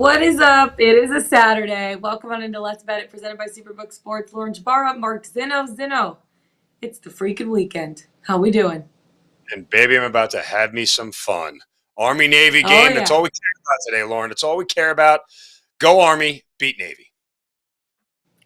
What is up? It is a Saturday. Welcome on into Let's Bet It, presented by Superbook Sports. Lauren Jabara, Mark Zinno. It's the freaking weekend. How we doing? And baby, I'm about to have me some fun. Army-Navy Oh, game. yeah. That's all we care about today, Lauren. That's all we care about. Go Army, beat Navy.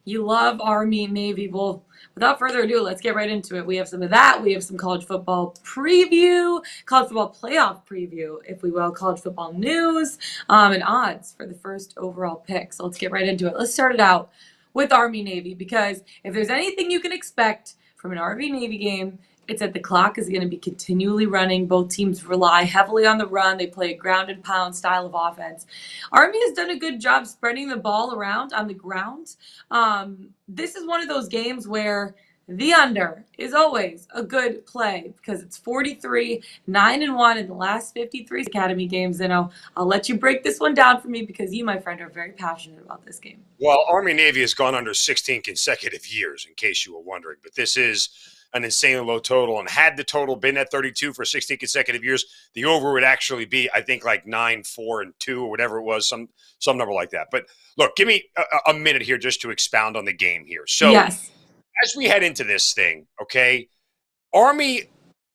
You love Army, Navy. Well, without further ado, let's get right into it. We have some of that. We have some college football preview, college football playoff preview, if we will, college football news, and odds for the first overall pick. So let's get right into it. Let's start it out with Army, Navy, because if there's anything you can expect from an Army, Navy game, it's that the clock is going to be continually running. Both teams rely heavily on the run. They play a ground and pound style of offense. Army has done a good job spreading the ball around on the ground. This is one of those games where the under is always a good play because it's 43, 9-1 in the last 53 Academy games. And I'll let you break this one down for me because you, my friend, are very passionate about this game. Well, Army-Navy has gone under 16 consecutive years, in case you were wondering. But this is an insanely low total. And had the total been at 32 for 16 consecutive years, the over would actually be, I think, like 9, 4, and 2 or whatever it was, some number like that. But look, give me a minute here just to expound on the game here. So yes. As we head into this thing, okay, Army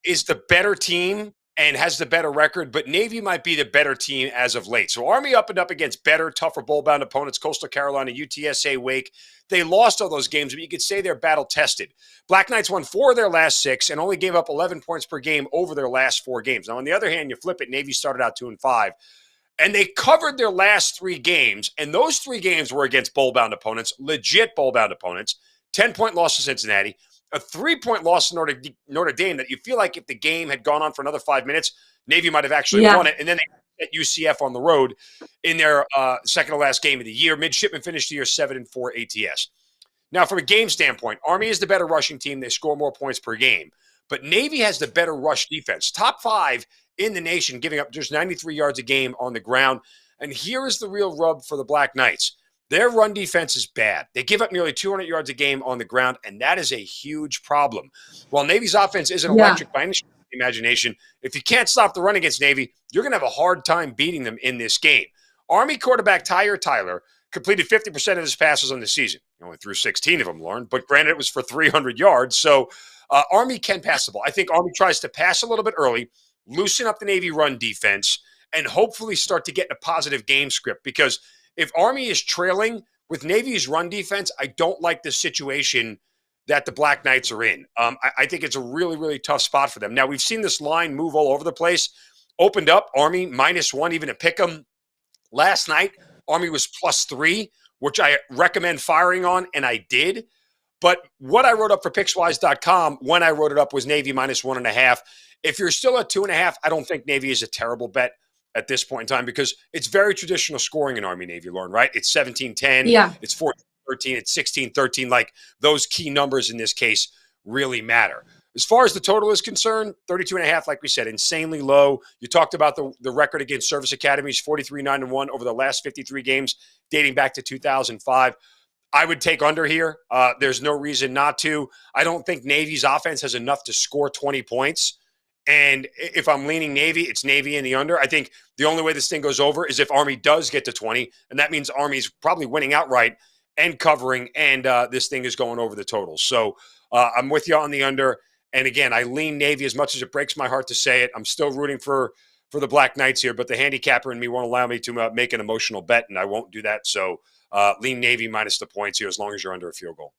is the better team and has the better record, but Navy might be the better team as of late. So Army up and up against better, tougher bowl-bound opponents, Coastal Carolina, UTSA, Wake. They lost all those games, but you could say they're battle-tested. Black Knights won 4 of their last 6 and only gave up 11 points per game over their last 4 games. Now, on the other hand, you flip it, Navy started out 2-5. And they covered their last 3 games, and those 3 games were against bowl-bound opponents, legit bowl-bound opponents. 10-point loss to Cincinnati, a 3-point loss to Notre Dame that you feel like if the game had gone on for another 5 minutes, Navy might have actually won it. And then they at UCF on the road in their second to last game of the year. Midshipmen finished the year 7-4 ATS. Now, from a game standpoint, Army is the better rushing team. They score more points per game. But Navy has the better rush defense. Top 5 in the nation, giving up just 93 yards a game on the ground. And here is the real rub for the Black Knights. Their run defense is bad. They give up nearly 200 yards a game on the ground, and that is a huge problem. While Navy's offense isn't electric by any stretch of the imagination, if you can't stop the run against Navy, you're going to have a hard time beating them in this game. Army quarterback Tyler completed 50% of his passes on the season. He only threw 16 of them, Lauren, but granted it was for 300 yards. So Army can pass the ball. I think Army tries to pass a little bit early, loosen up the Navy run defense, and hopefully start to get in a positive game script because if Army is trailing with Navy's run defense, I don't like the situation that the Black Knights are in. I think it's a really, really tough spot for them. Now, we've seen this line move all over the place. Opened up, Army -1, even to pick them. Last night, Army was +3, which I recommend firing on, and I did. But what I wrote up for Pickswise.com when I wrote it up was Navy -1.5. If you're still at 2.5, I don't think Navy is a terrible bet at this point in time because it's very traditional scoring in Army-Navy, Lauren, right? It's 17-10, it's 14-13, it's 16-13. Like those key numbers in this case really matter. As far as the total is concerned, 32.5, like we said, insanely low. You talked about the record against service academies, 43-9-1 over the last 53 games dating back to 2005. I would take under here. There's no reason not to. I don't think Navy's offense has enough to score 20 points. And if I'm leaning Navy, it's Navy in the under. I think the only way this thing goes over is if Army does get to 20, and that means Army's probably winning outright and covering, and this thing is going over the total. So I'm with you on the under. And again, I lean Navy as much as it breaks my heart to say it. I'm still rooting for the Black Knights here, but the handicapper in me won't allow me to make an emotional bet, and I won't do that. So lean Navy minus the points here as long as you're under a field goal.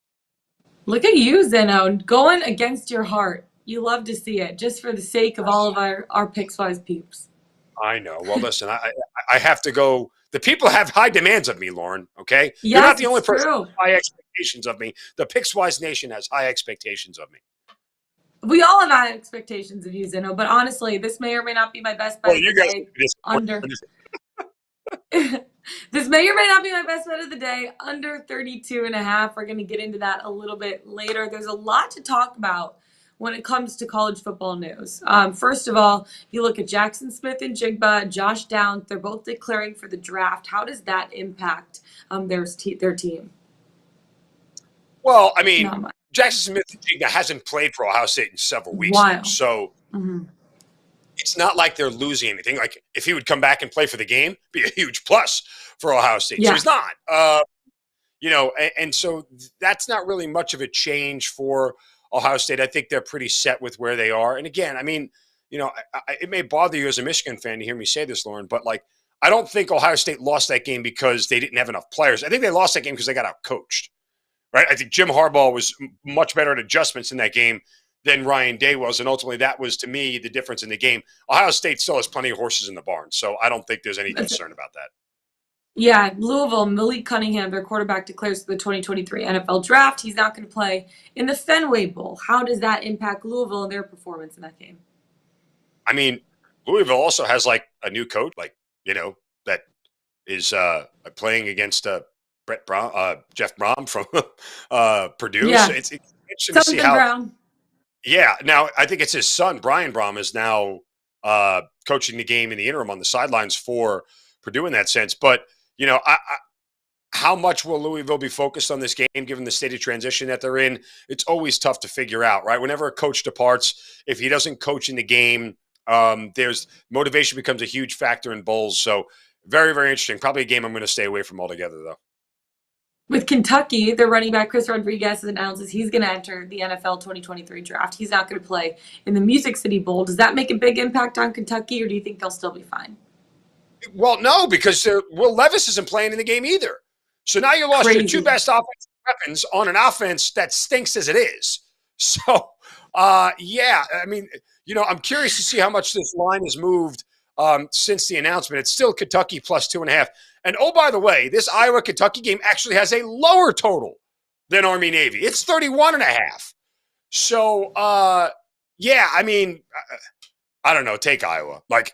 Look at you, Zeno, going against your heart. You love to see it, just for the sake of all of our Pickswise peeps. I know. Well, listen, I have to go. The people have high demands of me, Lauren, okay? Yes, you're not the only person true. with high expectations of me. The Pickswise Nation has high expectations of me. We all have high expectations of you, Zeno, but honestly, this may or may not be my best bet of the day. Under. This may or may not be my best bet of the day. Under 32.5. We're going to get into that a little bit later. There's a lot to talk about when it comes to college football news. First of all, you look at Jackson Smith and Jigba, Josh Downs, they're both declaring for the draft. How does that impact their team? Well, I mean, Jackson Smith and Jigba hasn't played for Ohio State in several weeks. Wow. So it's not like they're losing anything. Like if he would come back and play for the game, be a huge plus for Ohio State. So Yeah. he's not. And so that's not really much of a change for Ohio State. I think they're pretty set with where they are. And again, I mean, it may bother you as a Michigan fan to hear me say this, Lauren, but like, I don't think Ohio State lost that game because they didn't have enough players. I think they lost that game because they got out coached, right? I think Jim Harbaugh was much better at adjustments in that game than Ryan Day was. And ultimately, that was, to me, the difference in the game. Ohio State still has plenty of horses in the barn. So I don't think there's any concern about that. Yeah, Louisville, Malik Cunningham, their quarterback, declares for the 2023 NFL Draft. He's not going to play in the Fenway Bowl. How does that impact Louisville and their performance in that game? I mean, Louisville also has like a new coach, that is playing against Jeff Brom from Purdue. Yeah. So it's interesting to see how. Brown. Yeah. Now, I think it's his son, Brian Brom, is now coaching the game in the interim on the sidelines for Purdue in that sense. But, how much will Louisville be focused on this game given the state of transition that they're in? It's always tough to figure out, right? Whenever a coach departs, if he doesn't coach in the game, there's motivation becomes a huge factor in bowls. So very, very interesting. Probably a game I'm going to stay away from altogether, though. With Kentucky, their running back Chris Rodriguez announces he's going to enter the NFL 2023 draft. He's not going to play in the Music City Bowl. Does that make a big impact on Kentucky, or do you think they'll still be fine? Well, no, because Will Levis isn't playing in the game either. So now you lost your two best offensive weapons on an offense that stinks as it is. So, yeah, I mean, I'm curious to see how much this line has moved since the announcement. It's still Kentucky plus 2.5. And, oh, by the way, this Iowa-Kentucky game actually has a lower total than Army-Navy. It's 31.5. So, yeah, I mean, I don't know. Take Iowa. Like,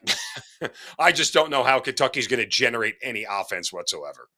I just don't know how Kentucky's going to generate any offense whatsoever.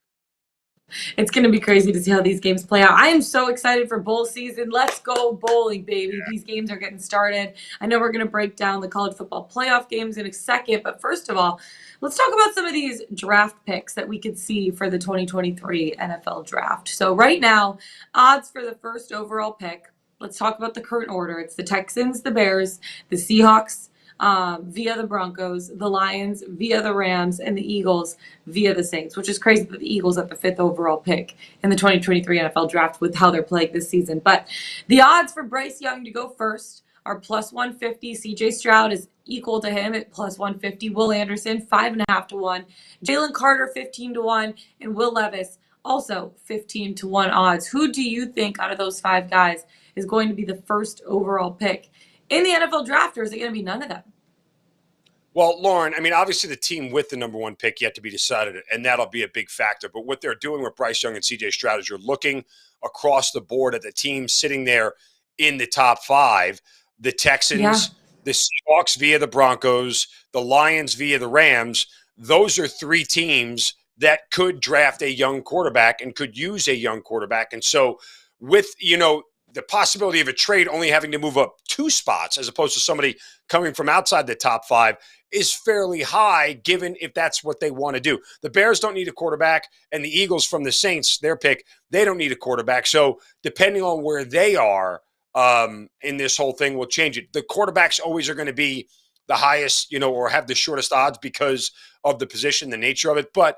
It's going to be crazy to see how these games play out. I am so excited for bowl season. Let's go bowling, baby. Yeah. These games are getting started. I know we're going to break down the college football playoff games in a second, but first of all, let's talk about some of these draft picks that we could see for the 2023 NFL draft. So right now, odds for the first overall pick, let's talk about the current order. It's the Texans, the Bears, the Seahawks, via the Broncos, the Lions via the Rams, and the Eagles via the Saints, which is crazy that the Eagles have the 5th overall pick in the 2023 NFL draft with how they're playing this season. But the odds for Bryce Young to go first are plus 150. CJ Stroud is equal to him at plus 150. Will Anderson, 5.5 to 1. Jalen Carter, 15 to 1. And Will Levis, also 15 to 1 odds. Who do you think out of those 5 guys is going to be the first overall pick in the NFL draft, or is it going to be none of them? Well, Lauren, I mean, obviously the team with the number 1 pick yet to be decided, and that'll be a big factor. But what they're doing with Bryce Young and CJ Stroud is you're looking across the board at the teams sitting there in the top 5, the Texans, the Seahawks via the Broncos, the Lions via the Rams. Those are 3 teams that could draft a young quarterback and could use a young quarterback. And so with, the possibility of a trade only having to move up 2 spots as opposed to somebody coming from outside the top 5 is fairly high, given if that's what they want to do. The Bears don't need a quarterback, and the Eagles from the Saints, their pick, they don't need a quarterback. So depending on where they are in this whole thing will change it. The quarterbacks always are going to be the highest, or have the shortest odds because of the position, the nature of it. But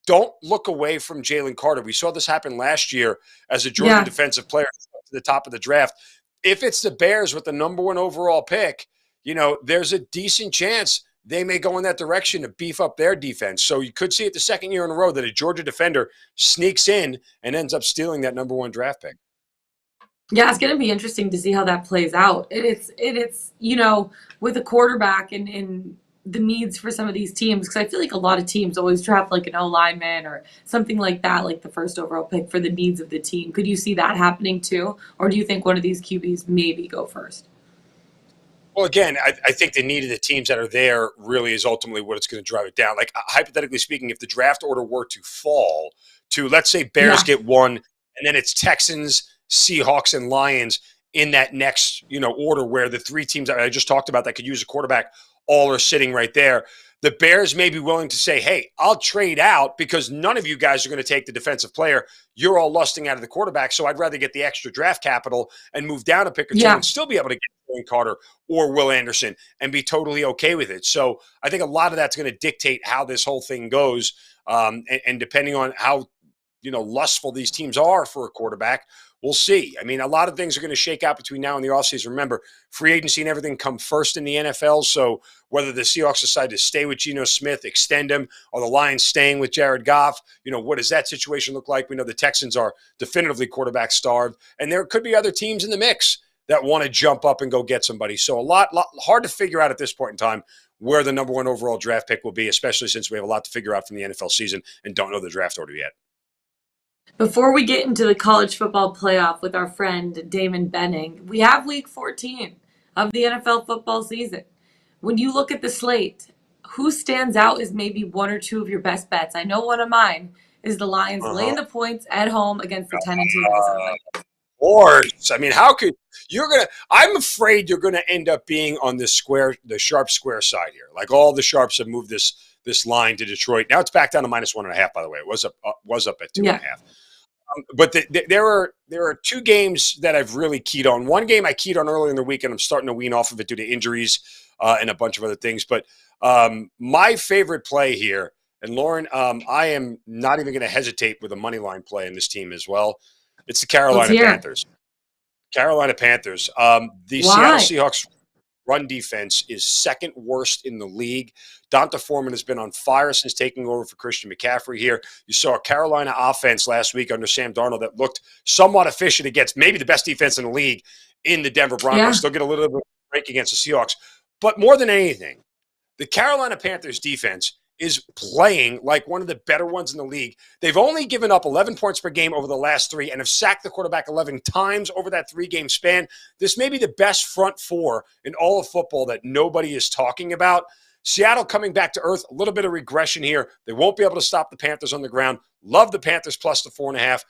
don't look away from Jalen Carter. We saw this happen last year as a Georgia defensive player to the top of the draft. If it's the Bears with the number 1 overall pick, there's a decent chance they may go in that direction to beef up their defense. So you could see it the second year in a row that a Georgia defender sneaks in and ends up stealing that number 1 draft pick. Yeah, it's going to be interesting to see how that plays out. It's with a quarterback and the needs for some of these teams, because I feel like a lot of teams always draft like an O-lineman or something like that, like the first overall pick for the needs of the team. Could you see that happening too? Or do you think one of these QBs maybe go first? Well, again, I think the need of the teams that are there really is ultimately what it's going to drive it down. Like, hypothetically speaking, if the draft order were to fall to, let's say, Bears get 1, and then it's Texans, Seahawks, and Lions in that next, order where the 3 teams that I just talked about that could use a quarterback all are sitting right there. the Bears may be willing to say, hey, I'll trade out because none of you guys are going to take the defensive player. You're all lusting out of the quarterback, so I'd rather get the extra draft capital and move down a pick or two Yeah. and still be able to get Jalen Carter or Will Anderson and be totally okay with it. So I think a lot of that's going to dictate how this whole thing goes. And depending on how lustful these teams are for a quarterback, we'll see. I mean, a lot of things are going to shake out between now and the offseason. Remember, free agency and everything come first in the NFL. So whether the Seahawks decide to stay with Geno Smith, extend him, or the Lions staying with Jared Goff, what does that situation look like? We know the Texans are definitively quarterback starved, and there could be other teams in the mix that want to jump up and go get somebody. So a lot hard to figure out at this point in time where the number one overall draft pick will be, especially since we have a lot to figure out from the NFL season and don't know the draft order yet. Before we get into the college football playoff with our friend Damon Benning, we have week 14 of the NFL football season. When you look at the slate, who stands out as maybe one or two of your best bets? I know one of mine is the Lions laying the points at home against the 10-2 Minnesota Vikings. Course. I mean, how could I'm afraid you're gonna end up being on the sharp square side here. Like all the sharps have moved this line to Detroit. Now it's back down to -1.5. By the way, it was up at 2.5. But there are two games that I've really keyed on. One game I keyed on earlier in the week, and I'm starting to wean off of it due to injuries and a bunch of other things. But my favorite play here, and Lauren, I am not even going to hesitate with a money line play in this team as well. It's the Carolina Panthers. Carolina Panthers. The Seattle Seahawks run defense is second worst in the league. Donta Foreman has been on fire since taking over for Christian McCaffrey here. You saw a Carolina offense last week under Sam Darnold that looked somewhat efficient against maybe the best defense in the league in the Denver Broncos. Yeah. Still get a little bit of a break against the Seahawks. But more than anything, the Carolina Panthers defense is playing like one of the better ones in the league. They've only given up 11 points per game over the last 3 and have sacked the quarterback 11 times over that 3-game span. This may be the best front four in all of football that nobody is talking about. Seattle coming back to earth, a little bit of regression here. They won't be able to stop the Panthers on the ground. Love the Panthers plus the 4.5.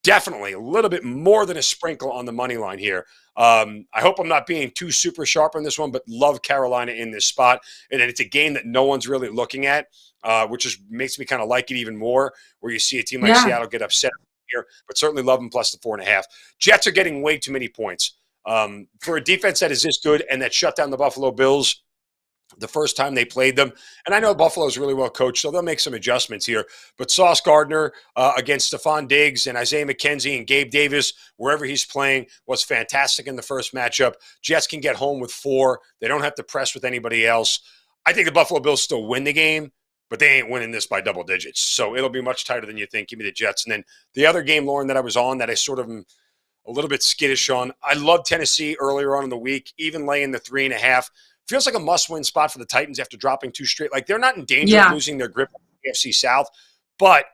Definitely a little bit more than a sprinkle on the money line here. I hope I'm not being too super sharp on this one, but love Carolina in this spot. And it's a game that no one's really looking at, which makes me kind of like it even more, where you see a team like Seattle get upset here, but certainly love them plus the 4.5. Jets are getting way too many points. For a defense that is this good and that shut down the Buffalo Bills the first time they played them. And I know Buffalo is really well coached, so they'll make some adjustments here. But Sauce Gardner against Stephon Diggs and Isaiah McKenzie and Gabe Davis, wherever he's playing, was fantastic in the first matchup. Jets can get home with 4. They don't have to press with anybody else. I think the Buffalo Bills still win the game, but they ain't winning this by double digits. So it'll be much tighter than you think. Give me the Jets. And then the other game, Lauren, that I was on that I sort of am a little bit skittish on, I love Tennessee earlier on in the week, even laying the 3.5. Feels like a must-win spot for the Titans after dropping 2 straight. Like, they're not in danger of losing their grip on the AFC South, but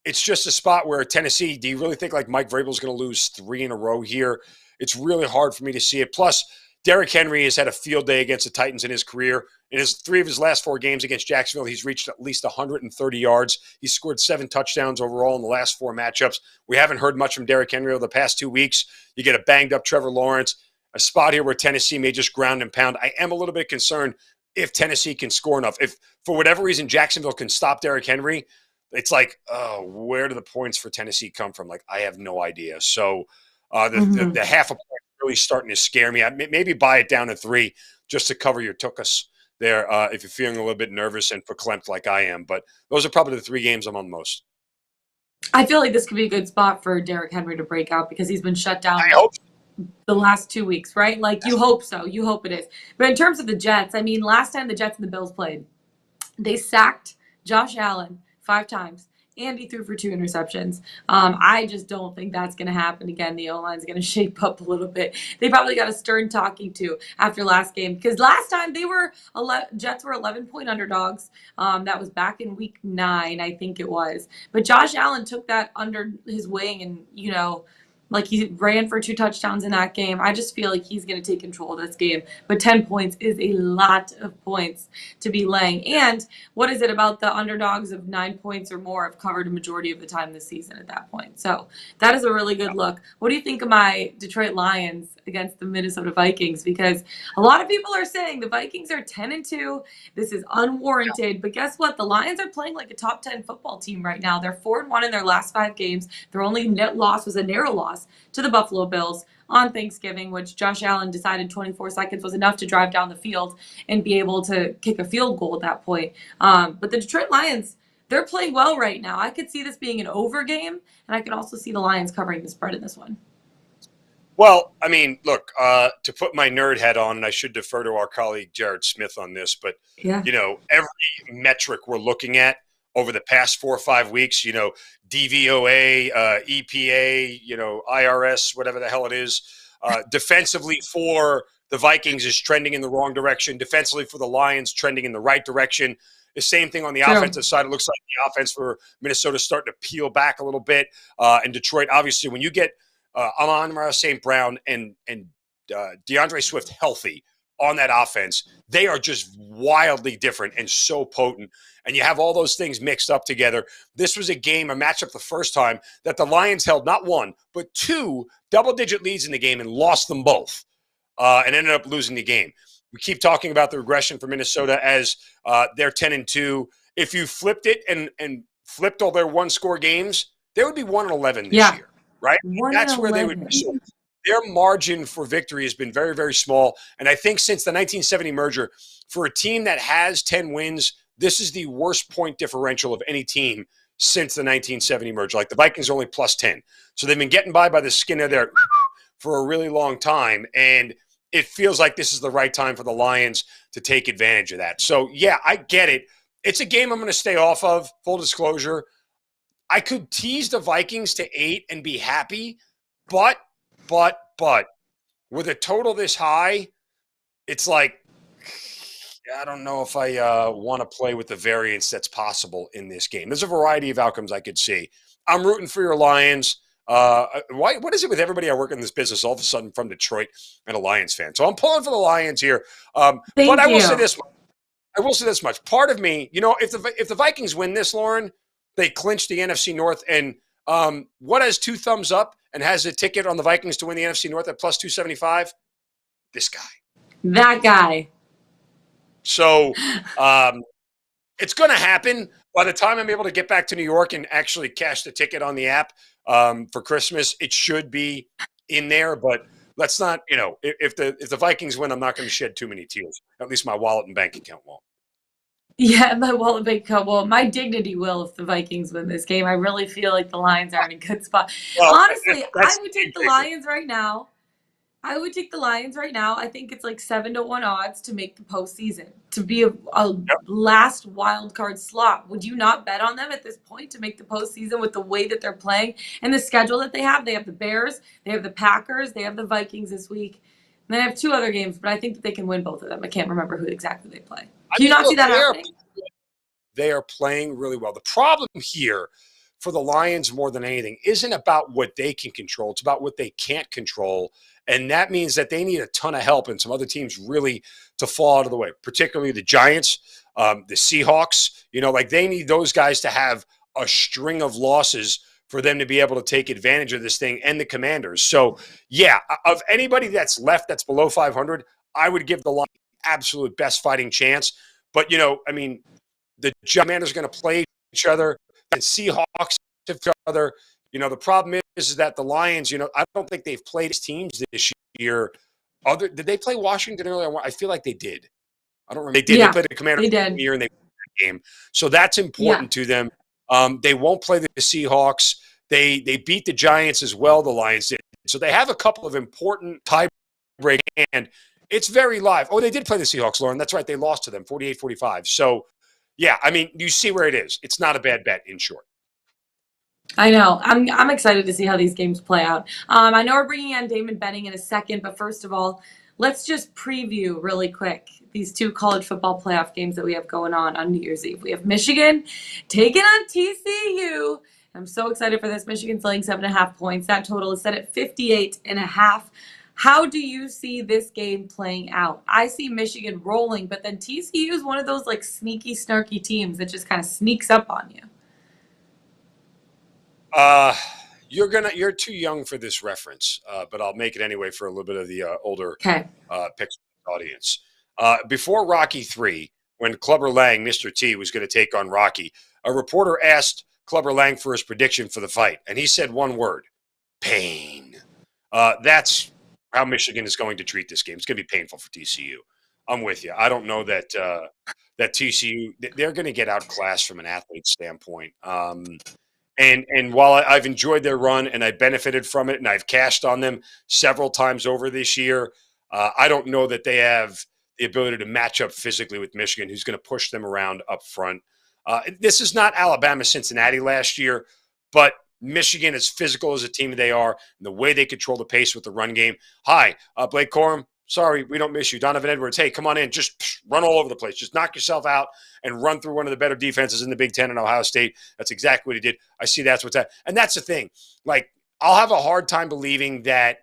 it's just a spot where Tennessee, do you really think like Mike Vrabel is going to lose 3 in a row here? It's really hard for me to see it. Plus, Derrick Henry has had a field day against the Titans in his career. In 3 of his last 4 games against Jacksonville, he's reached at least 130 yards. He's scored 7 touchdowns overall in the last 4 matchups. We haven't heard much from Derrick Henry over the past 2 weeks. You get a banged-up Trevor Lawrence. A spot here where Tennessee may just ground and pound. I am a little bit concerned if Tennessee can score enough. If, for whatever reason, Jacksonville can stop Derrick Henry, it's like, oh, where do the points for Tennessee come from? Like, I have no idea. So the half a point really starting to scare me. Maybe buy it down to 3 just to cover your tuchus there if you're feeling a little bit nervous and verklempt like I am. But those are probably the 3 games I'm on the most. I feel like this could be a good spot for Derrick Henry to break out because he's been shut down. I hope so. The last 2 weeks, right? Like, you hope so. You hope it is. But in terms of the Jets, I mean, last time the Jets and the Bills played, they sacked Josh Allen 5 times, and he threw for 2 interceptions. I just don't think that's going to happen again. The O-line's going to shape up a little bit. They probably got a stern talking to after last game because last time Jets were 11-point underdogs. That was back in week 9, I think it was. But Josh Allen took that under his wing and, Like, he ran for 2 touchdowns in that game. I just feel like he's going to take control of this game. But 10 points is a lot of points to be laying. And what is it about the underdogs of 9 points or more have covered a majority of the time this season at that point? So that is a really good look. What do you think of my Detroit Lions against the Minnesota Vikings? Because a lot of people are saying the Vikings are 10-2. This is unwarranted. But guess what? The Lions are playing like a top 10 football team right now. They're 4-1 in their last 5 games. Their only net loss was a narrow loss to the Buffalo Bills on Thanksgiving, which Josh Allen decided 24 seconds was enough to drive down the field and be able to kick a field goal at that point. But the Detroit Lions, they're playing well right now. I could see this being an over game, and I could also see the Lions covering the spread in this one. Well, I mean, look, to put my nerd hat on, and I should defer to our colleague Jared Smith on this, but, Yeah. Every metric we're looking at over the past 4 or 5 weeks, DVOA, EPA, IRS, whatever the hell it is, defensively for the Vikings is trending in the wrong direction. Defensively for the Lions, trending in the right direction. The same thing on the offensive side. It looks like the offense for Minnesota is starting to peel back a little bit. And Detroit, obviously, when you get Amon-Ra St. Brown and DeAndre Swift healthy on that offense, they are just wildly different and so potent. And you have all those things mixed up together. This was a matchup the first time that the Lions held not 1, but 2 double-digit leads in the game and lost them both and ended up losing the game. We keep talking about the regression for Minnesota as they're 10-2. If you flipped it and flipped all their one-score games, they would be 1-11 this year, right? That's where they would be. So their margin for victory has been very, very small. And I think since the 1970 merger, for a team that has 10 wins, this is the worst point differential of any team since the 1970 merger. Like the Vikings are only plus 10. So they've been getting by the skin of their for a really long time. And it feels like this is the right time for the Lions to take advantage of that. So, yeah, I get it. It's a game I'm going to stay off of, full disclosure. I could tease the Vikings to 8 and be happy, but with a total this high, it's like, I don't know if I want to play with the variance that's possible in this game. There's a variety of outcomes I could see. I'm rooting for your Lions. What is it with everybody I work in this business all of a sudden from Detroit and a Lions fan? So I'm pulling for the Lions here. But I will say this much. Part of me, if the Vikings win this, Lauren, they clinch the NFC North. And what has 2 thumbs up and has a ticket on the Vikings to win the NFC North at plus 275? This guy. That guy. So it's going to happen. By the time I'm able to get back to New York and actually cash the ticket on the app for Christmas, it should be in there. But let's not, if the Vikings win, I'm not going to shed too many tears. At least my wallet and bank account won't. Yeah, my wallet bank account. Well, my dignity will if the Vikings win this game. I really feel like the Lions are in a good spot. Well, honestly, I would take the Lions right now. I think it's like 7-1 odds to make the postseason, to be a last wild card slot. Would you not bet on them at this point to make the postseason with the way that they're playing and the schedule that they have? They have the Bears, they have the Packers, they have the Vikings this week. And they have 2 other games, but I think that they can win both of them. I can't remember who exactly they play. Do you not see that happening? They are playing really well. The problem here for the Lions more than anything isn't about what they can control. It's about what they can't control. And that means that they need a ton of help and some other teams really to fall out of the way, particularly the Giants, the Seahawks. They need those guys to have a string of losses for them to be able to take advantage of this thing, and the Commanders. So, yeah, of anybody that's left that's below 500, I would give the Lions the absolute best fighting chance. But, the Commanders are going to play each other, and Seahawks each other. The problem is that the Lions, I don't think they've played as teams this year. Did they play Washington earlier? I feel like they did. I don't remember. They did. Yeah, they played the Commanders year, and they won that game. So that's important to them. They won't play the Seahawks. They beat the Giants as well, the Lions did. So they have a couple of important tie break, and it's very live. Oh, they did play the Seahawks, Lauren. That's right. They lost to them 48-45. So, yeah, you see where it is. It's not a bad bet, in short. I know. I'm excited to see how these games play out. I know we're bringing on Damon betting in a second, but first of all, let's just preview really quick these 2 college football playoff games that we have going on New Year's Eve. We have Michigan taking on TCU, I'm so excited for this. Michigan's laying 7.5 points. That total is set at 58.5. How do you see this game playing out? I see Michigan rolling, but then TCU is one of those like sneaky, snarky teams that just kind of sneaks up on you. You're too young for this reference, but I'll make it anyway for a little bit of the older Okay. Pickswise audience. Before Rocky 3, when Clubber Lang, Mr. T, was going to take on Rocky, a reporter asked Clubber Lang for his prediction for the fight, and he said one word: pain. That's how Michigan is going to treat this game. It's going to be painful for TCU. I'm with you. I don't know that that TCU, they're going to get outclassed from an athlete standpoint. And while I've enjoyed their run and I benefited from it and I've cashed on them several times over this year, I don't know that they have the ability to match up physically with Michigan, who's going to push them around up front. This is not Alabama-Cincinnati last year, but Michigan, as physical as a team they are, and the way they control the pace with the run game. Hi, Blake Corum. Sorry, we don't miss you. Donovan Edwards, hey, come on in. Just run all over the place. Just knock yourself out and run through one of the better defenses in the Big Ten in Ohio State. That's exactly what he did. I see that's what's that. And that's the thing. Like, I'll have a hard time believing that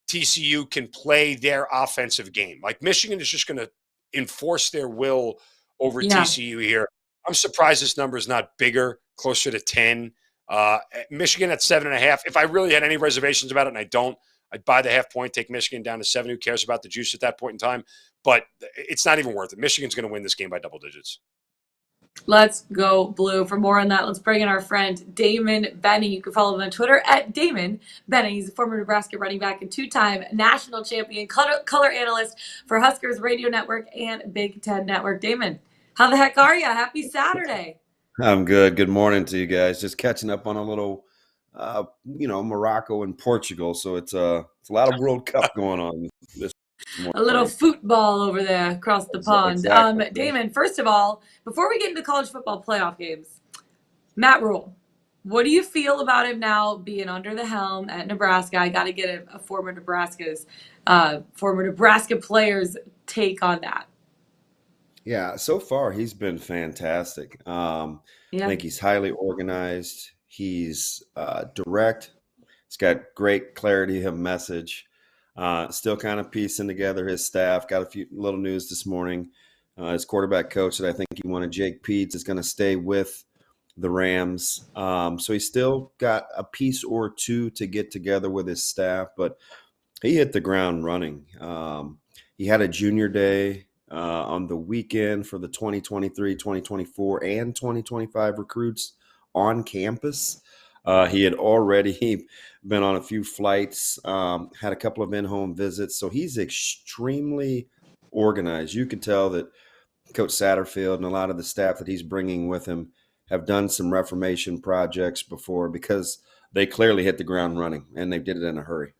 TCU can play their offensive game. Like, Michigan is just going to enforce their will over TCU here. I'm surprised this number is not bigger, closer to 10. Michigan at 7.5. If I really had any reservations about it, and I don't, I'd buy the half point, take Michigan down to 7. Who cares about the juice at that point in time? But it's not even worth it. Michigan's going to win this game by double digits. Let's go blue. For more on that, let's bring in our friend Damon Benny. You can follow him on Twitter at Damon Benny. He's a former Nebraska running back and two-time national champion, color analyst for Huskers Radio Network and Big Ten Network. Damon, how the heck are you? Happy Saturday. I'm good. Good morning to you guys. Just catching up on a little, Morocco and Portugal. So it's a lot of World Cup going on this morning. A little football over there across the pond. Exactly. Damon, first of all, before we get into college football playoff games, Matt Rule, what do you feel about him now being under the helm at Nebraska? I got to get a former Nebraska player's take on that. Yeah, so far he's been fantastic. I think he's highly organized. He's direct. He's got great clarity of message. Still kind of piecing together his staff. Got a few little news this morning. His quarterback coach that I think he wanted, Jake Peets, is going to stay with the Rams. So he's still got a piece or two to get together with his staff, but he hit the ground running. He had a junior day on the weekend for the 2023, 2024, and 2025 recruits on campus. He had already been on a few flights, had a couple of in-home visits, so he's extremely organized. You can tell that Coach Satterfield and a lot of the staff that he's bringing with him have done some Reformation projects before, because they clearly hit the ground running, and they did it in a hurry.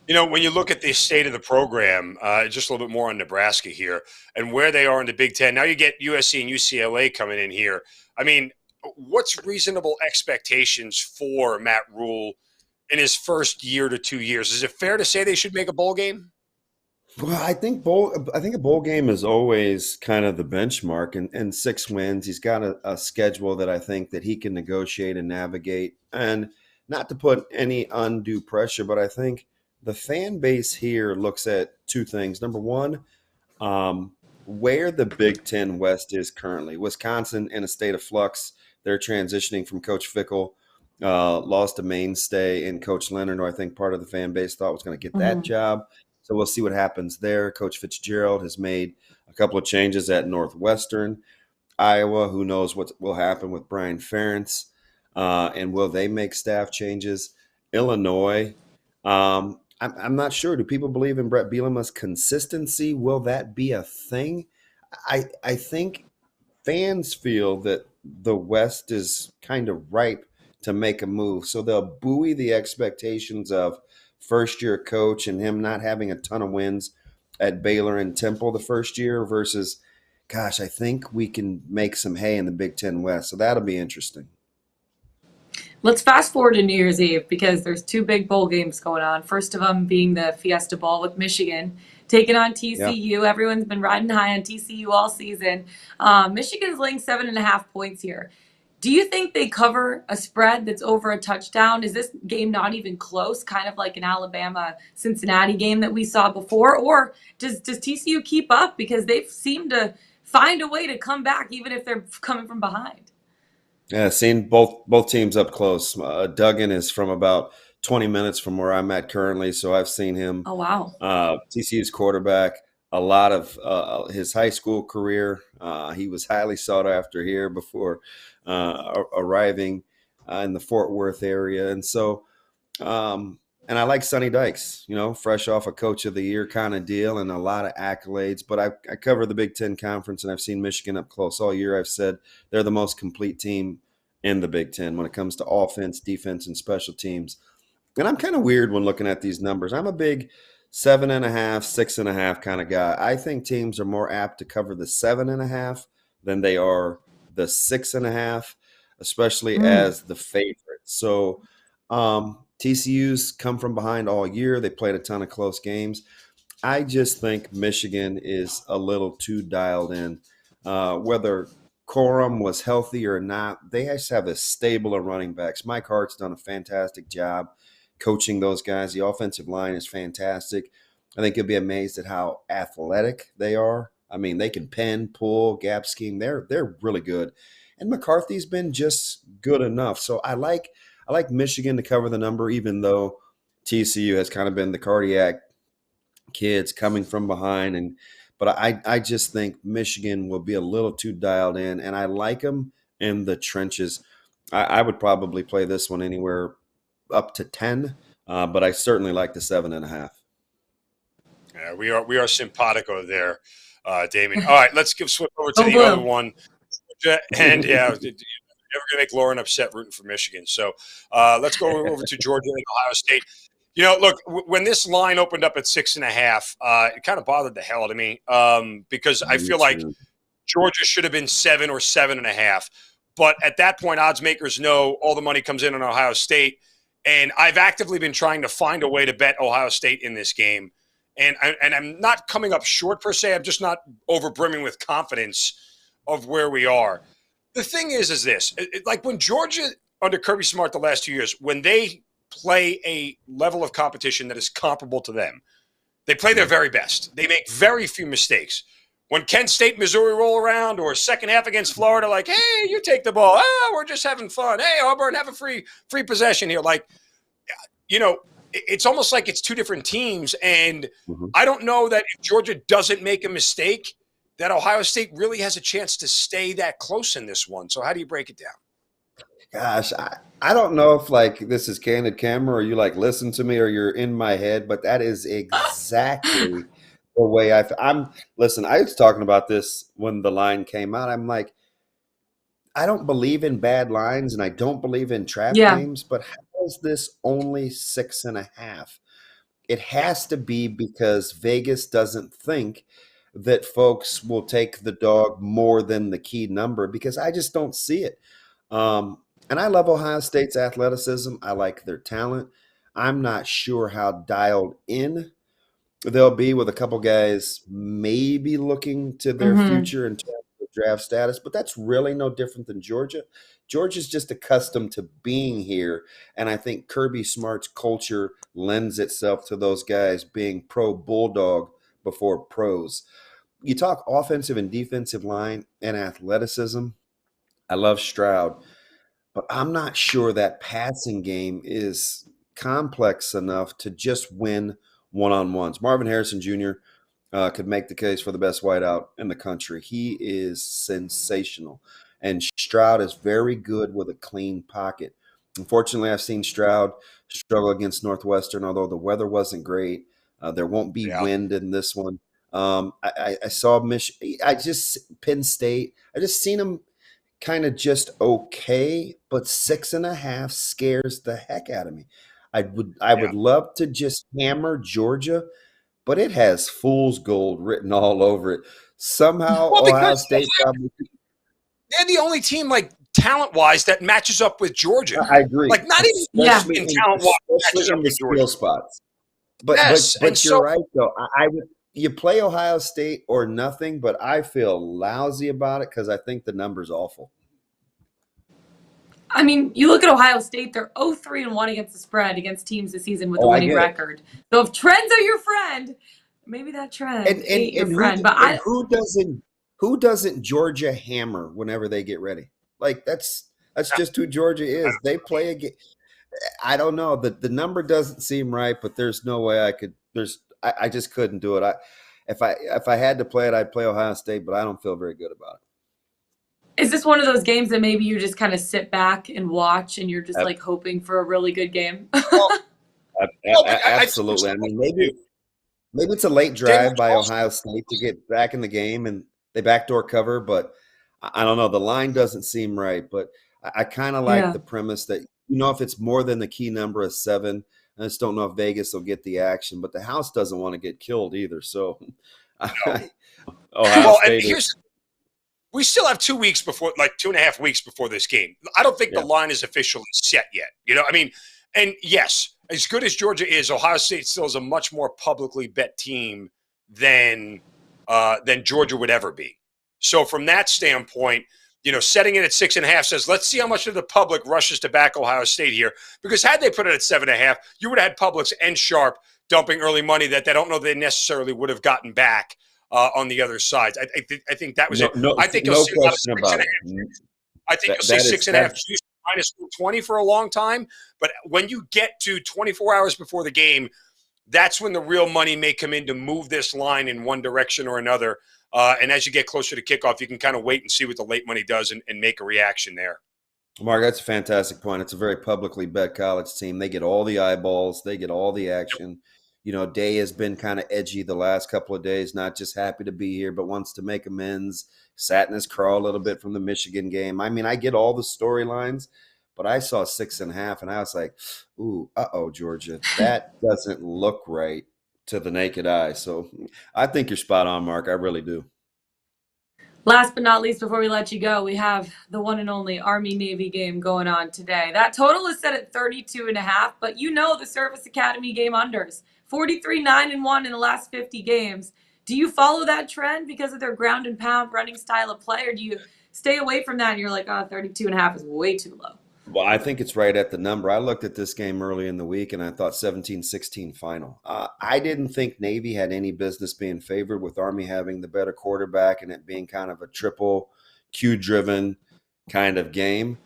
You know, when you look at the state of the program, just a little bit more on Nebraska here and where they are in the Big Ten. Now you get USC and UCLA coming in here. I mean, what's reasonable expectations for Matt Rule in his first year to 2 years? Is it fair to say they should make a bowl game? Well, I think a bowl game is always kind of the benchmark, and 6 wins. He's got a schedule that I think that he can negotiate and navigate, and not to put any undue pressure, but I think the fan base here looks at two things. Number one, where the Big Ten West is currently. Wisconsin in a state of flux. They're transitioning from Coach Fickell, lost a mainstay in Coach Leonard, who I think part of the fan base thought was going to get that job. So we'll see what happens there. Coach Fitzgerald has made a couple of changes at Northwestern. Iowa, who knows what will happen with Brian Ferentz, and will they make staff changes? Illinois, I'm not sure. Do people believe in Brett Bielema's consistency? Will that be a thing? I think fans feel that the West is kind of ripe to make a move. So they'll buoy the expectations of first-year coach and him not having a ton of wins at Baylor and Temple the first year versus, gosh, I think we can make some hay in the Big Ten West. So that'll be interesting. Let's fast forward to New Year's Eve, because there's 2 big bowl games going on. First of them being the Fiesta Bowl with Michigan taking on TCU. Yeah. Everyone's been riding high on TCU all season. Michigan's laying 7.5 points here. Do you think they cover a spread that's over a touchdown? Is this game not even close, kind of like an Alabama-Cincinnati game that we saw before? Or does TCU keep up because they've seemed to find a way to come back even if they're coming from behind? Yeah, seen both teams up close. Duggan is from about 20 minutes from where I'm at currently, so I've seen him. Oh, wow. TCU's quarterback, a lot of his high school career. He was highly sought after here before arriving in the Fort Worth area, and so. And I like Sonny Dykes, fresh off a Coach of the Year kind of deal and a lot of accolades. But I cover the Big Ten Conference, and I've seen Michigan up close all year. I've said they're the most complete team in the Big Ten when it comes to offense, defense, and special teams. And I'm kind of weird when looking at these numbers. I'm a big 7.5, 6.5 kind of guy. I think teams are more apt to cover the 7.5 than they are the 6.5, especially as the favorite. So TCU's come from behind all year. They played a ton of close games. I just think Michigan is a little too dialed in. Whether Corum was healthy or not, they just have a stable of running backs. Mike Hart's done a fantastic job coaching those guys. The offensive line is fantastic. I think you'll be amazed at how athletic they are. I mean, they can pen, pull, gap scheme. They're really good. And McCarthy's been just good enough. So I like Michigan to cover the number, even though TCU has kind of been the cardiac kids coming from behind. But I just think Michigan will be a little too dialed in, and I like them in the trenches. I would probably play this one anywhere up to 10, but I certainly like the 7.5. Yeah, we are simpatico there, Damon. All right, let's switch over to the blue. other one. And yeah, you're never going to make Lauren upset rooting for Michigan. So let's go over to Georgia and Ohio State. Look, when this line opened up at 6.5, it kind of bothered the hell out of me because I feel like Georgia should have been 7 or 7.5. But at that point, odds makers know all the money comes in on Ohio State. And I've actively been trying to find a way to bet Ohio State in this game. And I'm not coming up short per se. I'm just not overbrimming with confidence of where we are. The thing is this. Like when Georgia, under Kirby Smart the last 2 years, when they play a level of competition that is comparable to them, they play their very best. They make very few mistakes. When Kent State, Missouri roll around, or second half against Florida, like, hey, you take the ball. Oh, we're just having fun. Hey, Auburn, have a free possession here. Like, it's almost like it's two different teams. And I don't know that if Georgia doesn't make a mistake, that Ohio State really has a chance to stay that close in this one. So how do you break it down? Gosh, I don't know if like this is candid camera or you like listen to me or you're in my head, but that is exactly the way listen, I was talking about this when the line came out. I'm like, I don't believe in bad lines and I don't believe in trap games, but how is this only 6.5? It has to be because Vegas doesn't think that folks will take the dog more than the key number, because I just don't see it. And I love Ohio State's athleticism. I like their talent. I'm not sure how dialed in they'll be with a couple guys maybe looking to their future in terms of draft status, but that's really no different than Georgia. Georgia's just accustomed to being here, and I think Kirby Smart's culture lends itself to those guys being pro Bulldog before pros. You talk offensive and defensive line and athleticism. I love Stroud, but I'm not sure that passing game is complex enough to just win one-on-ones. Marvin Harrison Jr. Could make the case for the best wideout in the country. He is sensational. And Stroud is very good with a clean pocket. Unfortunately, I've seen Stroud struggle against Northwestern, although the weather wasn't great. There won't be wind in this one. I saw Penn State. I just seen him kind of just okay, but 6.5 scares the heck out of me. I would love to just hammer Georgia, but it has fool's gold written all over it. Somehow Ohio State probably. They're the only team, like, talent-wise, that matches up with Georgia. I agree. Like, not even in talent-wise matches up with Georgia. Spots. But you're right, though. You play Ohio State or nothing, but I feel lousy about it because I think the number's awful. I mean, you look at Ohio State, they're 0-3-1 against the spread against teams this season with a I winning get it. record. So if trends are your friend, maybe that trend ain't your friend. But who doesn't Georgia hammer whenever they get ready? Like that's just who Georgia is. They play a game. I don't know. The number doesn't seem right, but there's no way I could. I just couldn't do it. If I had to play it, I'd play Ohio State, but I don't feel very good about is this one of those games that maybe you just kind of sit back and watch and you're just it. like hoping for a really good game? Absolutely. I mean, maybe it's a late drive by Ohio State to get back in the game and they backdoor cover, but I don't know. The line doesn't seem right, but I kind of like the premise that, if it's more than the key number of 7, I just don't know if Vegas will get the action, but the house doesn't want to get killed either. So Ohio State we still have 2 weeks before, like 2.5 weeks before this game. I don't think the line is officially set yet. I mean, and yes, as good as Georgia is, Ohio State still is a much more publicly bet team than Georgia would ever be. So from that standpoint, setting it at 6.5 says, let's see how much of the public rushes to back Ohio State here. Because had they put it at 7.5, you would have had Publix and Sharp dumping early money that they don't know they necessarily would have gotten back on the other side. I think that was it. I think you'll see a lot of 6.5. I think you'll see 6.5 juice minus 120 for a long time. But when you get to 24 hours before the game, that's when the real money may come in to move this line in one direction or another. And as you get closer to kickoff, you can kind of wait and see what the late money does and make a reaction there. Mark, that's a fantastic point. It's a very publicly bet college team. They get all the eyeballs. They get all the action. Day has been kind of edgy the last couple of days, not just happy to be here, but wants to make amends. Sat in his craw a little bit from the Michigan game. I mean, I get all the storylines, but I saw 6.5 and I was like, ooh, Georgia, that doesn't look right to the naked eye. So I think you're spot on, Mark. I really do. Last but not least, before we let you go, we have the one and only Army-Navy game going on today. That total is set at 32.5, but the Service Academy game unders. 43-9-1 in the last 50 games. Do you follow that trend because of their ground and pound running style of play, or do you stay away from that and you're like, 32.5 is way too low? Well, I think it's right at the number. I looked at this game early in the week, and I thought 17-16 final. I didn't think Navy had any business being favored with Army having the better quarterback and it being kind of a triple Q-driven kind of game.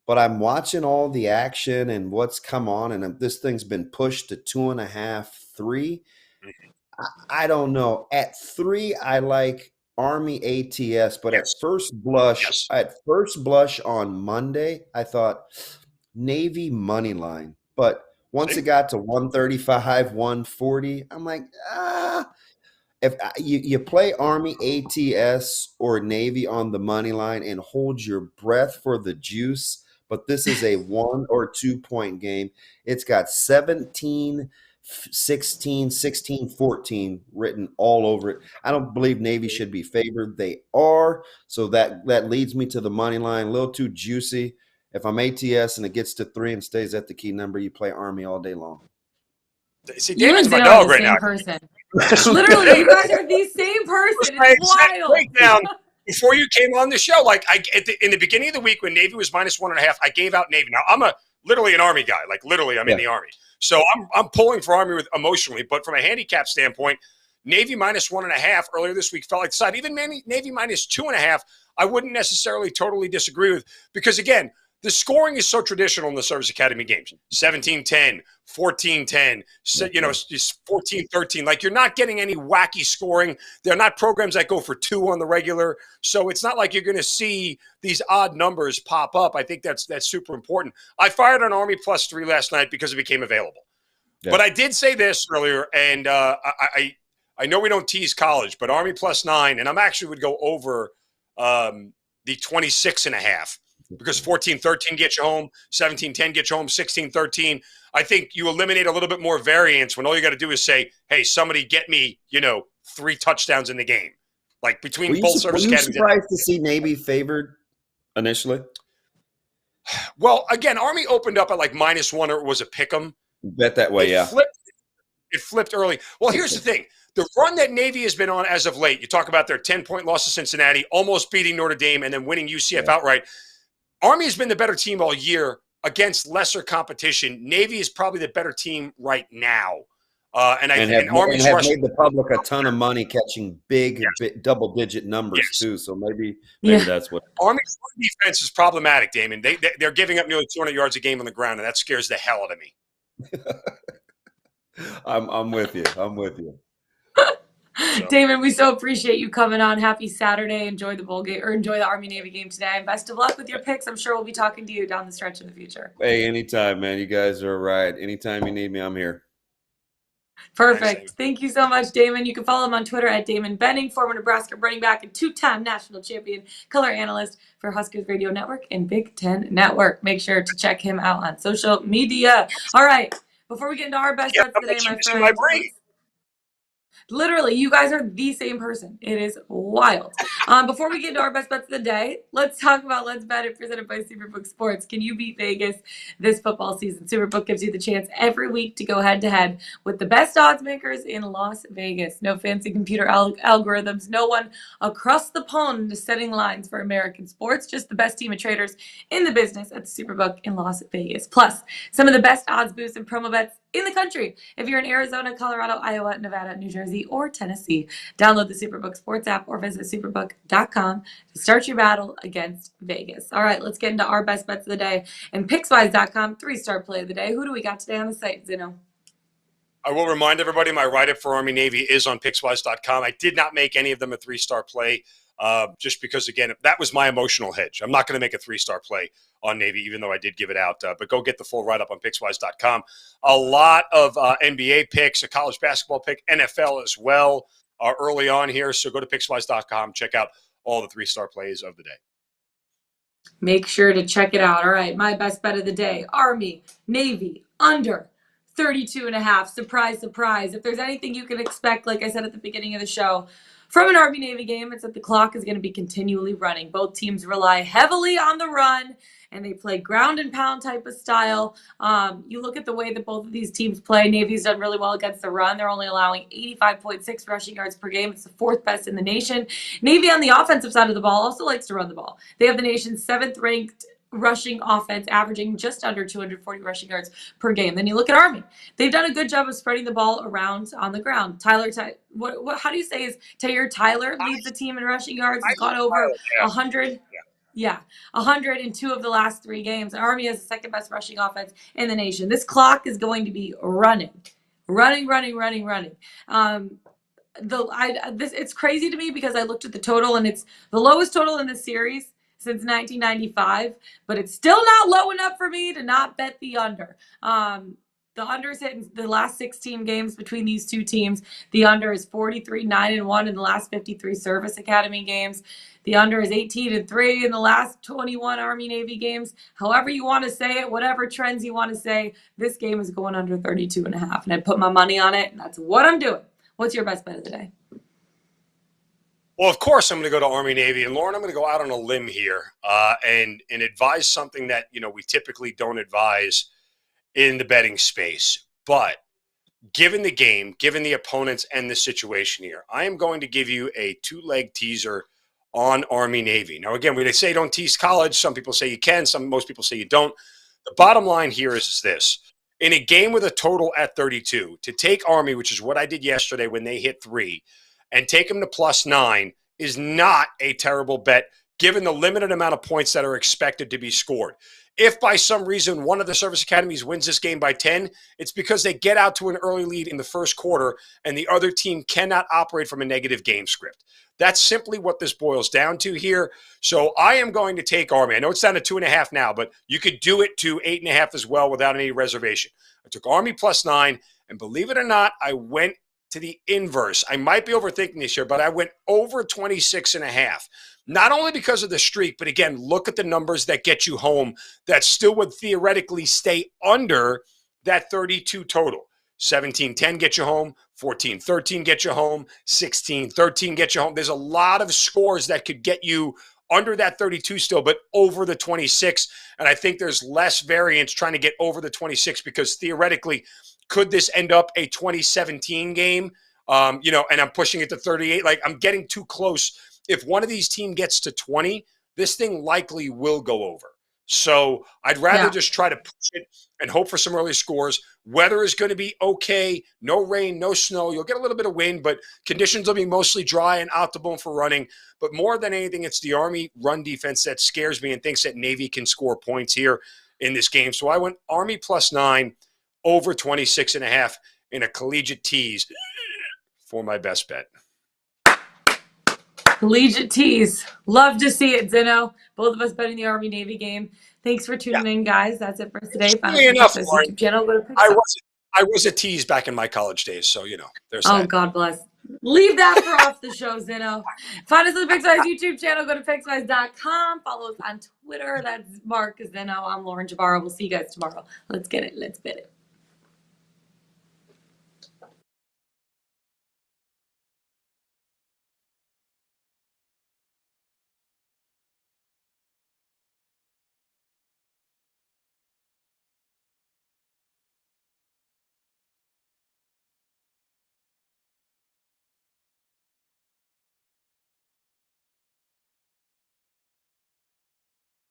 But I'm watching all the action and what's come on, and this thing's been pushed to 2.5, 3. I don't know. At 3, I like Army ATS, but at first blush on Monday, I thought Navy money line. But once it got to 135, 140, I'm like, if you play Army ATS or Navy on the money line and hold your breath for the juice, but this is a 1 or 2 point game. It's got 17, 16, 16, 14 written all over it. I don't believe Navy should be favored. They are. So that leads me to the money line. A little too juicy. If I'm ATS and it gets to 3 and stays at the key number, you play Army all day long. See, Damon's my dog right now. Person. Literally, you guys are the same person. It's wild. Breakdown before you came on the show, like in the beginning of the week when Navy was minus 1.5, I gave out Navy. Now I'm literally an Army guy. Like literally, I'm in the Army. So I'm pulling for Army emotionally, but from a handicap standpoint, Navy minus 1.5 earlier this week felt like the side. Even Navy minus 2.5, I wouldn't necessarily totally disagree with, because again, the scoring is so traditional in the Service Academy games. 17-10, 14-10, 14-13. Like you're not getting any wacky scoring. They're not programs that go for 2 on the regular. So it's not like you're going to see these odd numbers pop up. I think that's super important. I fired on Army plus 3 last night because it became available. Yeah. But I did say this earlier, and I know we don't tease college, but Army plus 9, and I'm actually would go over the 26.5. Because 14-13 gets you home, 17-10 gets you home, 16-13. I think you eliminate a little bit more variance when all you got to do is say, hey, somebody get me, 3 touchdowns in the game. Like between both service academies. Were you surprised to see Navy favored initially? Well, again, Army opened up at like -1, or it was a pick 'em. Bet that way, It flipped early. Well, here's the thing. The run that Navy has been on as of late, you talk about their 10-point loss to Cincinnati, almost beating Notre Dame, and then winning UCF outright. Army has been the better team all year against lesser competition. Navy is probably the better team right now. And Army's have rushing. made the public a ton of money catching big double-digit numbers too. So maybe that's what. Army's defense is problematic, Damon. They're giving up nearly 200 yards a game on the ground, and that scares the hell out of me. I'm with you. I'm with you. So. Damon, we so appreciate you coming on. Happy Saturday. Enjoy the bowl game, or enjoy the Army-Navy game today. And best of luck with your picks. I'm sure we'll be talking to you down the stretch in the future. Hey, anytime, man. You guys are right. Anytime you need me, I'm here. Perfect. Thank you so much, Damon. You can follow him on Twitter at Damon Benning, former Nebraska running back and two-time national champion color analyst for Huskers Radio Network and Big Ten Network. Make sure to check him out on social media. All right. Before we get into our best bets today, my friend. Literally, you guys are the same person. It is wild. Before we get into our best bets of the day, let's talk about Let's Bet It, presented by Superbook Sports. Can you beat Vegas this football season? Superbook gives you the chance every week to go head-to-head with the best odds makers in Las Vegas. No fancy computer algorithms. No one across the pond is setting lines for American sports. Just the best team of traders in the business at the Superbook in Las Vegas. Plus, some of the best odds boosts and promo bets in the country. If you're in Arizona, Colorado, Iowa, Nevada, New Jersey, or Tennessee, download the Superbook Sports app or visit superbook.com to start your battle against Vegas. All right, let's get into our best bets of the day. And Pickswise.com, 3-star play of the day. Who do we got today on the site, Zeno? I will remind everybody my write-up for Army-Navy is on Pickswise.com. I did not make any of them a 3-star play just because, again, that was my emotional hedge. I'm not going to make a 3-star play on Navy, even though I did give it out. But go get the full write-up on Pickswise.com. A lot of NBA picks, a college basketball pick, NFL as well early on here. So go to Pickswise.com. Check out all the 3-star plays of the day. Make sure to check it out. All right, my best bet of the day, Army, Navy, under 32.5. Surprise, surprise. If there's anything you can expect, like I said at the beginning of the show, from an Army-Navy game, it's that the clock is going to be continually running. Both teams rely heavily on the run, and they play ground and pound type of style. You look at the way that both of these teams play. Navy's done really well against the run. They're only allowing 85.6 rushing yards per game. It's the 4th best in the nation. Navy on the offensive side of the ball also likes to run the ball. They have the nation's 7th ranked rushing offense, averaging just under 240 rushing yards per game. Then you look at Army. They've done a good job of spreading the ball around on the ground. How do you say is Taylor Tyler leads the team in rushing yards? He's gone over 100. Yeah, 102 of the last 3 games. Army has the 2nd best rushing offense in the nation. This clock is going to be running. It's crazy to me because I looked at the total, and it's the lowest total in the series since 1995, but it's still not low enough for me to not bet the under. The under's hit in the last 16 games between these two teams. The under is 43-9-1 in the last 53 Service Academy games. The under is 18-3 in the last 21 Army-Navy games. However you want to say it, whatever trends you want to say, this game is going under 32.5, and I put my money on it, and that's what I'm doing. What's your best bet of the day? Well, of course, I'm going to go to Army-Navy. And, Lauren, I'm going to go out on a limb here and advise something that, we typically don't advise in the betting space. But given the game, given the opponents and the situation here, I am going to give you a 2-leg teaser on Army-Navy. Now, again, when they say don't tease college, some people say you can, most people say you don't. The bottom line here is this. In a game with a total at 32, to take Army, which is what I did yesterday when they hit 3, and take them to +9 is not a terrible bet given the limited amount of points that are expected to be scored. If by some reason one of the service academies wins this game by 10, it's because they get out to an early lead in the first quarter and the other team cannot operate from a negative game script. That's simply what this boils down to here. So I am going to take Army. I know it's down to 2.5 now, but you could do it to 8.5 as well without any reservation. I took Army +9, and believe it or not, I went to the inverse. I might be overthinking this here, but I went over 26.5. Not only because of the streak, but again, look at the numbers that get you home that still would theoretically stay under that 32 total. 17-10 get you home, 14-13 get you home, 16-13 get you home. There's a lot of scores that could get you under that 32 still, but over the 26. And I think there's less variance trying to get over the 26 because theoretically, could this end up a 2017 game? And I'm pushing it to 38. Like, I'm getting too close. If one of these teams gets to 20, this thing likely will go over. So I'd rather Yeah. just try to push it and hope for some early scores. Weather is going to be okay. No rain, no snow. You'll get a little bit of wind, but conditions will be mostly dry and optimal for running. But more than anything, it's the Army run defense that scares me and thinks that Navy can score points here in this game. So I went Army +9 over 26.5 in a collegiate tease for my best bet. Collegiate tease. Love to see it, Zeno. Both of us betting the Army Navy game. Thanks for tuning in, guys. That's it for today. Find us on enough, Pickswise Lauren. YouTube channel. Go to I Pickswise. was a tease back in my college days, so there's Oh, that. God bless. Leave that for off the show, Zeno. Find us on the Pickswise YouTube channel. Go to Pickswise.com. Follow us on Twitter. That's Mark Zeno. I'm Lauren Jabara. We'll see you guys tomorrow. Let's get it. Let's bet it.